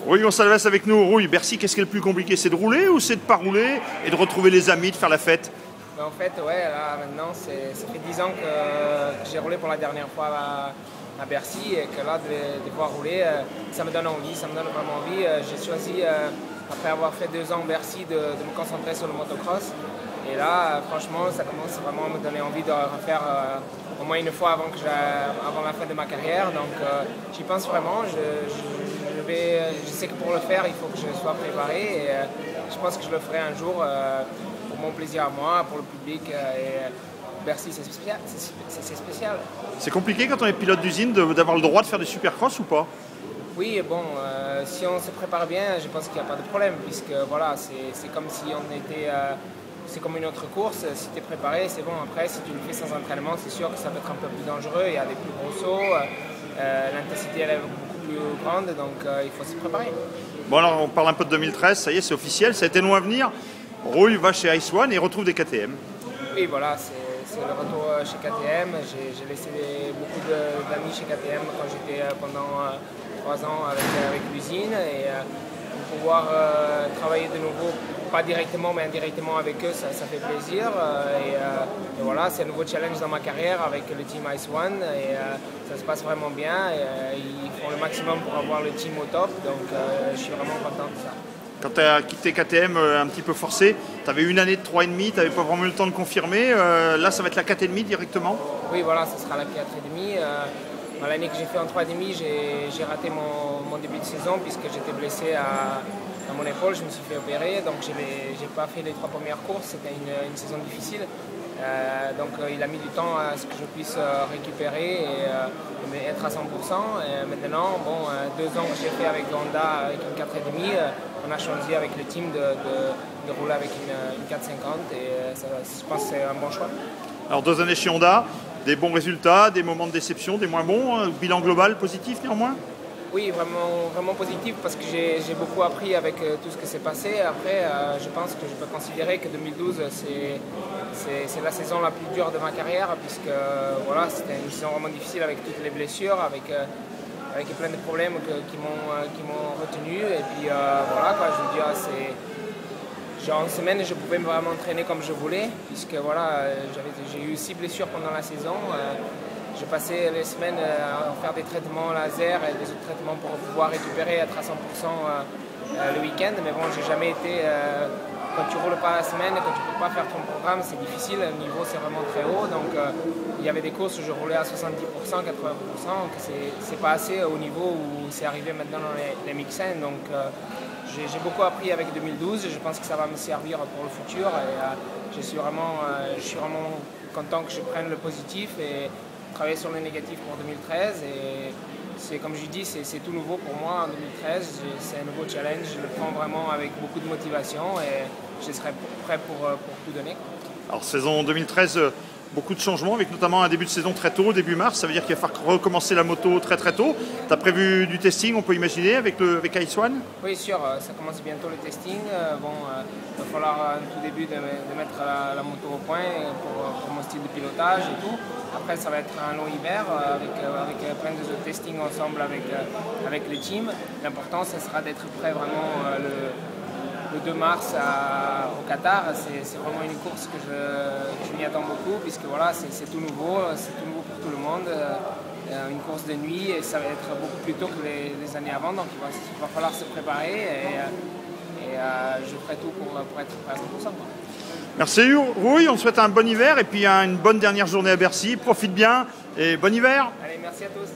Rouille Gonçalves avec nous. Rouille, Bercy, qu'est-ce qui est le plus compliqué? C'est de rouler ou c'est de pas rouler et de retrouver les amis, de faire la fête? En fait, ouais, là maintenant, ça fait 10 ans que j'ai roulé pour la dernière fois à Bercy et que là, de pouvoir rouler, ça me donne envie, ça me donne vraiment envie. J'ai choisi, après avoir fait 2 ans à Bercy, de me concentrer sur le motocross. Et là, franchement, ça commence vraiment à me donner envie de refaire au moins une fois avant la fin de ma carrière. Donc, j'y pense vraiment. Je sais que pour le faire, il faut que je sois préparé. Et je pense que je le ferai un jour pour mon plaisir à moi, pour le public. Bercy, c'est spécial. C'est compliqué quand on est pilote d'usine d'avoir le droit de faire des supercross ou pas? Oui, bon, si on se prépare bien, je pense qu'il n'y a pas de problème, puisque voilà, c'est comme si on était... c'est comme une autre course, si tu es préparé, c'est bon. Après, si tu le fais sans entraînement, c'est sûr que ça peut être un peu plus dangereux, il y a des plus gros sauts, l'intensité elle est beaucoup plus grande, donc il faut se préparer. Bon alors, on parle un peu de 2013, ça y est, c'est officiel, ça a été loin à venir. Rouille va chez Ice One et retrouve des KTM. Oui, voilà, c'est le retour chez KTM. J'ai laissé beaucoup d'amis chez KTM quand j'étais pendant 3 ans avec l'usine. Et pour pouvoir travailler de nouveau, pas directement mais indirectement avec eux, ça fait plaisir. Et voilà, c'est un nouveau challenge dans ma carrière avec le team Ice One. Et ça se passe vraiment bien. Et, ils font le maximum pour avoir le team au top. Donc je suis vraiment content de ça. Quand tu as quitté KTM un petit peu forcé, tu avais une année de 3,5, tu n'avais pas vraiment eu le temps de confirmer. Là, ça va être la 4,5 directement? Oui, voilà, ce sera la 4,5. L'année que j'ai fait en 3,5, j'ai raté mon début de saison puisque j'étais blessé à mon épaule, je me suis fait opérer, donc je n'ai pas fait les 3 premières courses, c'était une saison difficile. Donc il a mis du temps à ce que je puisse récupérer et être à 100%. Et maintenant, bon, 2 ans que j'ai fait avec Honda avec une 4,5, on a choisi avec le team de rouler avec une 4,50 et je pense que c'est un bon choix. Alors 2 années chez Honda, des bons résultats, des moments de déception, des moins bons, bilan global positif néanmoins? Oui, vraiment, vraiment positif parce que j'ai beaucoup appris avec tout ce qui s'est passé. Après, je pense que je peux considérer que 2012, c'est la saison la plus dure de ma carrière puisque voilà, c'était une saison vraiment difficile avec toutes les blessures, avec plein de problèmes qui m'ont retenu. Et puis voilà, quoi, je veux dire, en semaine, je pouvais vraiment m'entraîner comme je voulais puisque voilà, j'ai eu 6 blessures pendant la saison. Je passais les semaines à faire des traitements laser et des autres traitements pour pouvoir récupérer, être à 100% le week-end. Mais bon, j'ai jamais été... quand tu roules pas la semaine, quand tu peux pas faire ton programme, c'est difficile. Le niveau, c'est vraiment très haut. Donc, il y avait des courses où je roulais à 70%, 80%. Donc, c'est pas assez au niveau où c'est arrivé maintenant dans les mix-ins. Donc, j'ai beaucoup appris avec 2012. Je pense que ça va me servir pour le futur. Et je suis vraiment content que je prenne le positif et travailler sur le négatif pour 2013 et c'est comme je dis, c'est tout nouveau pour moi en 2013, c'est un nouveau challenge, je le prends vraiment avec beaucoup de motivation et je serai prêt pour tout donner. Alors saison 2013, beaucoup de changements avec notamment un début de saison très tôt, début mars, ça veut dire qu'il va falloir recommencer la moto très très tôt. Tu as prévu du testing, on peut imaginer, avec Ice One? Oui, sûr, ça commence bientôt le testing. Il va falloir au tout début de mettre la moto au point pour mon style de pilotage et tout. Après, ça va être un long hiver avec plein de testing ensemble avec le team. L'important, ce sera d'être prêt vraiment le 2 mars au Qatar. C'est vraiment une course que je m'y attends beaucoup puisque voilà, c'est tout nouveau pour tout le monde. Une course de nuit et ça va être beaucoup plus tôt que les années avant, donc il va falloir se préparer et je ferai tout pour être prêt à 100%. Merci Rouille, on te souhaite un bon hiver et puis une bonne dernière journée à Bercy. Profite bien et bon hiver. Allez, merci à tous.